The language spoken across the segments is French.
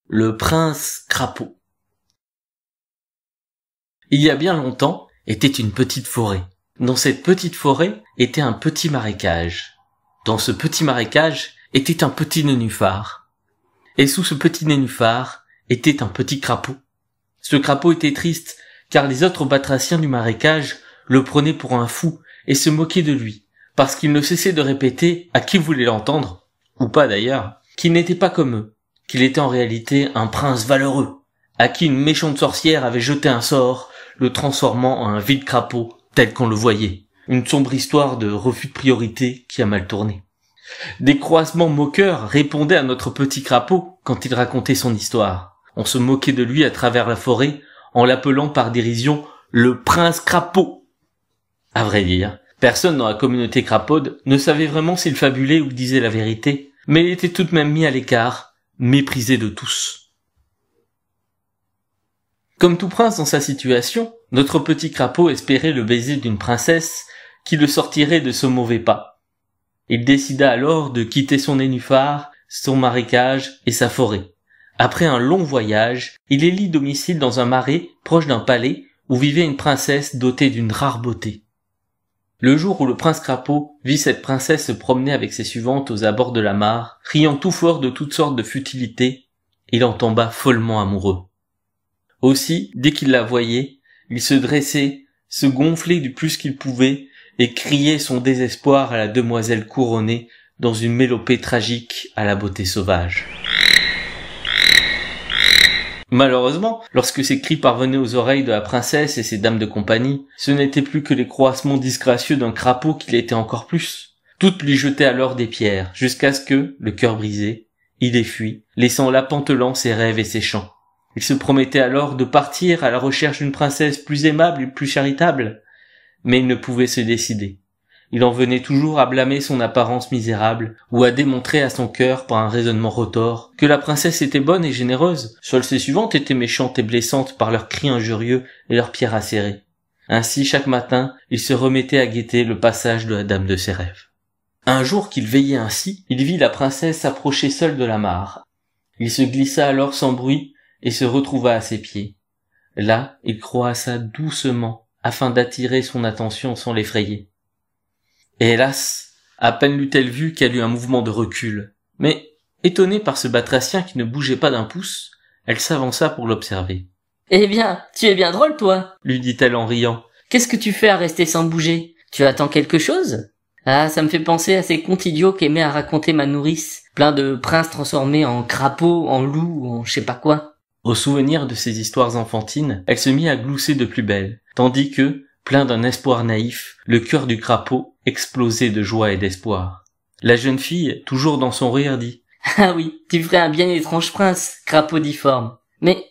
Le prince crapaud. Il y a bien longtemps était une petite forêt. Dans cette petite forêt était un petit marécage. Dans ce petit marécage était un petit nénuphar. Et sous ce petit nénuphar était un petit crapaud. Ce crapaud était triste, car les autres batraciens du marécage le prenaient pour un fou et se moquaient de lui, parce qu'il ne cessait de répéter, à qui voulait l'entendre, ou pas d'ailleurs, qu'il n'était pas comme eux, qu'il était en réalité un prince valeureux, à qui une méchante sorcière avait jeté un sort, le transformant en un vil crapaud tel qu'on le voyait. Une sombre histoire de refus de priorité qui a mal tourné. Des croisements moqueurs répondaient à notre petit crapaud quand il racontait son histoire. On se moquait de lui à travers la forêt en l'appelant par dérision le prince crapaud. À vrai dire, personne dans la communauté crapaude ne savait vraiment s'il fabulait ou disait la vérité, mais il était tout de même mis à l'écart, méprisé de tous. Comme tout prince dans sa situation, notre petit crapaud espérait le baiser d'une princesse qui le sortirait de ce mauvais pas. Il décida alors de quitter son nénuphar, son marécage et sa forêt. Après un long voyage, il élit domicile dans un marais proche d'un palais où vivait une princesse dotée d'une rare beauté. Le jour où le prince crapaud vit cette princesse se promener avec ses suivantes aux abords de la mare, riant tout fort de toutes sortes de futilités, il en tomba follement amoureux. Aussi, dès qu'il la voyait, il se dressait, se gonflait du plus qu'il pouvait, et criait son désespoir à la demoiselle couronnée dans une mélopée tragique à la beauté sauvage. Malheureusement, lorsque ces cris parvenaient aux oreilles de la princesse et ses dames de compagnie, ce n'était plus que les croassements disgracieux d'un crapaud qui l'était encore plus. Toutes lui jetaient alors des pierres, jusqu'à ce que, le cœur brisé, il ait fui, laissant là pantelant ses rêves et ses chants. Il se promettait alors de partir à la recherche d'une princesse plus aimable et plus charitable, mais il ne pouvait se décider. Il en venait toujours à blâmer son apparence misérable, ou à démontrer à son cœur par un raisonnement retors que la princesse était bonne et généreuse, seules ses suivantes étaient méchantes et blessantes par leurs cris injurieux et leurs pierres acérées. Ainsi, chaque matin, il se remettait à guetter le passage de la dame de ses rêves. Un jour qu'il veillait ainsi, il vit la princesse s'approcher seule de la mare. Il se glissa alors sans bruit et se retrouva à ses pieds. Là, il croassa doucement afin d'attirer son attention sans l'effrayer. Et hélas, à peine l'eut-elle vu qu'elle eut un mouvement de recul. Mais, étonnée par ce batracien qui ne bougeait pas d'un pouce, elle s'avança pour l'observer. « Eh bien, tu es bien drôle, toi !» lui dit-elle en riant. « Qu'est-ce que tu fais à rester sans bouger ? Tu attends quelque chose ? Ah, ça me fait penser à ces contes idiots qu'aimait à raconter ma nourrice, plein de princes transformés en crapauds, en loups, en je sais pas quoi. » Au souvenir de ces histoires enfantines, elle se mit à glousser de plus belle, tandis que, plein d'un espoir naïf, le cœur du crapaud explosait de joie et d'espoir. La jeune fille, toujours dans son rire, dit « Ah oui, tu ferais un bien étrange prince, crapaud difforme. Mais,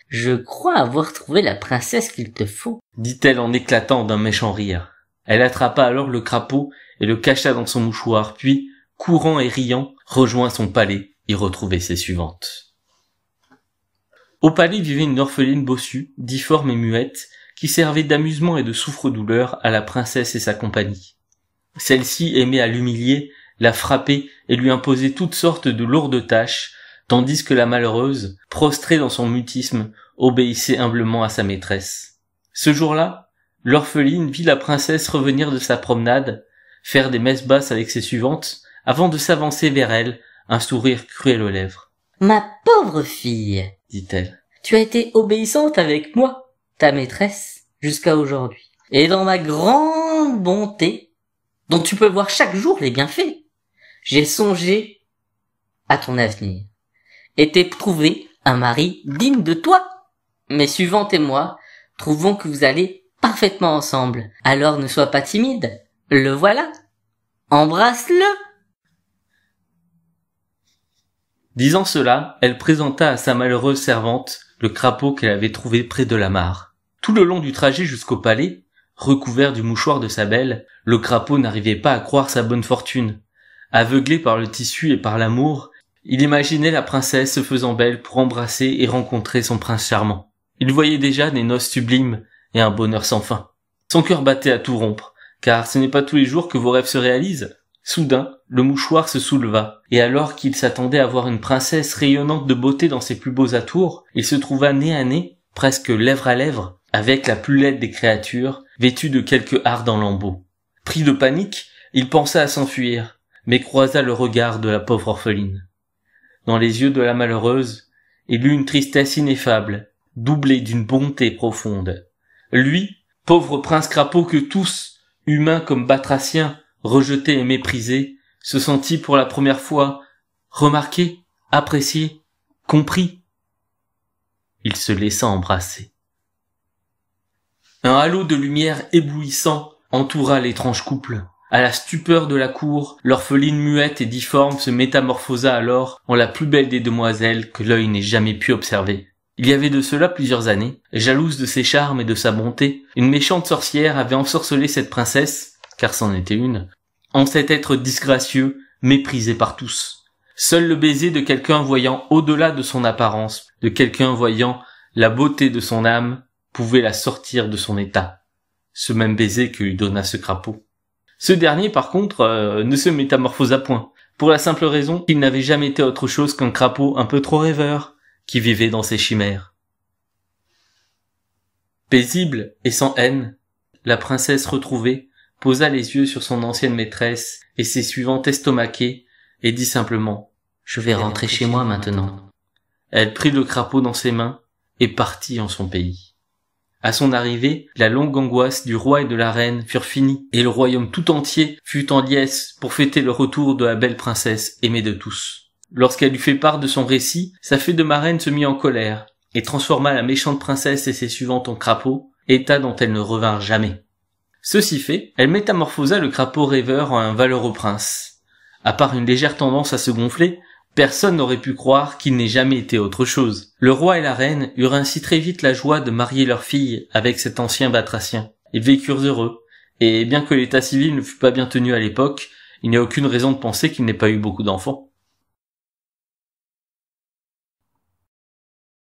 je crois avoir trouvé la princesse qu'il te faut. » dit-elle en éclatant d'un méchant rire. Elle attrapa alors le crapaud et le cacha dans son mouchoir, puis, courant et riant, rejoint son palais et retrouvait ses suivantes. Au palais vivait une orpheline bossue, difforme et muette, qui servait d'amusement et de souffre-douleur à la princesse et sa compagnie. Celle-ci aimait à l'humilier, la frapper et lui imposer toutes sortes de lourdes tâches, tandis que la malheureuse, prostrée dans son mutisme, obéissait humblement à sa maîtresse. Ce jour-là, l'orpheline vit la princesse revenir de sa promenade, faire des messes basses avec ses suivantes, avant de s'avancer vers elle, un sourire cruel aux lèvres. « Ma pauvre fille, dit-elle, tu as été obéissante avec moi, ta maîtresse, jusqu'à aujourd'hui. Et dans ma grande bonté, dont tu peux voir chaque jour les bienfaits, j'ai songé à ton avenir, et t'ai trouvé un mari digne de toi. Mes suivantes et moi trouvons que vous allez parfaitement ensemble. Alors ne sois pas timide, le voilà. Embrasse-le. » Disant cela, elle présenta à sa malheureuse servante le crapaud qu'elle avait trouvé près de la mare. Tout le long du trajet jusqu'au palais, recouvert du mouchoir de sa belle, le crapaud n'arrivait pas à croire sa bonne fortune. Aveuglé par le tissu et par l'amour, il imaginait la princesse se faisant belle pour embrasser et rencontrer son prince charmant. Il voyait déjà des noces sublimes et un bonheur sans fin. Son cœur battait à tout rompre, car ce n'est pas tous les jours que vos rêves se réalisent. Soudain, le mouchoir se souleva, et alors qu'il s'attendait à voir une princesse rayonnante de beauté dans ses plus beaux atours, il se trouva nez à nez, presque lèvre à lèvre, avec la plus laide des créatures, vêtue de quelques ardents lambeaux. Pris de panique, il pensa à s'enfuir, mais croisa le regard de la pauvre orpheline. Dans les yeux de la malheureuse, il eut une tristesse ineffable, doublée d'une bonté profonde. Lui, pauvre prince crapaud que tous, humains comme batraciens, rejetés et méprisés, se sentit pour la première fois remarqué, apprécié, compris. Il se laissa embrasser. Un halo de lumière éblouissant entoura l'étrange couple. À la stupeur de la cour, l'orpheline muette et difforme se métamorphosa alors en la plus belle des demoiselles que l'œil n'ait jamais pu observer. Il y avait de cela plusieurs années, jalouse de ses charmes et de sa bonté, une méchante sorcière avait ensorcelé cette princesse, car c'en était une, en cet être disgracieux, méprisé par tous. Seul le baiser de quelqu'un voyant au-delà de son apparence, de quelqu'un voyant la beauté de son âme, pouvait la sortir de son état. Ce même baiser que lui donna ce crapaud. Ce dernier, par contre, ne se métamorphosa point, pour la simple raison qu'il n'avait jamais été autre chose qu'un crapaud un peu trop rêveur, qui vivait dans ses chimères. Paisible et sans haine, la princesse retrouvée posa les yeux sur son ancienne maîtresse et ses suivantes estomaquées et dit simplement « Je vais rentrer chez moi maintenant ». Elle prit le crapaud dans ses mains et partit en son pays. À son arrivée, la longue angoisse du roi et de la reine furent finies et le royaume tout entier fut en liesse pour fêter le retour de la belle princesse aimée de tous. Lorsqu'elle eut fait part de son récit, sa fée de marraine se mit en colère et transforma la méchante princesse et ses suivantes en crapauds, état dont elles ne revinrent jamais. Ceci fait, elle métamorphosa le crapaud rêveur en un valeureux prince. À part une légère tendance à se gonfler, personne n'aurait pu croire qu'il n'ait jamais été autre chose. Le roi et la reine eurent ainsi très vite la joie de marier leur fille avec cet ancien batracien. Ils vécurent heureux, et bien que l'état civil ne fût pas bien tenu à l'époque, il n'y a aucune raison de penser qu'il n'ait pas eu beaucoup d'enfants.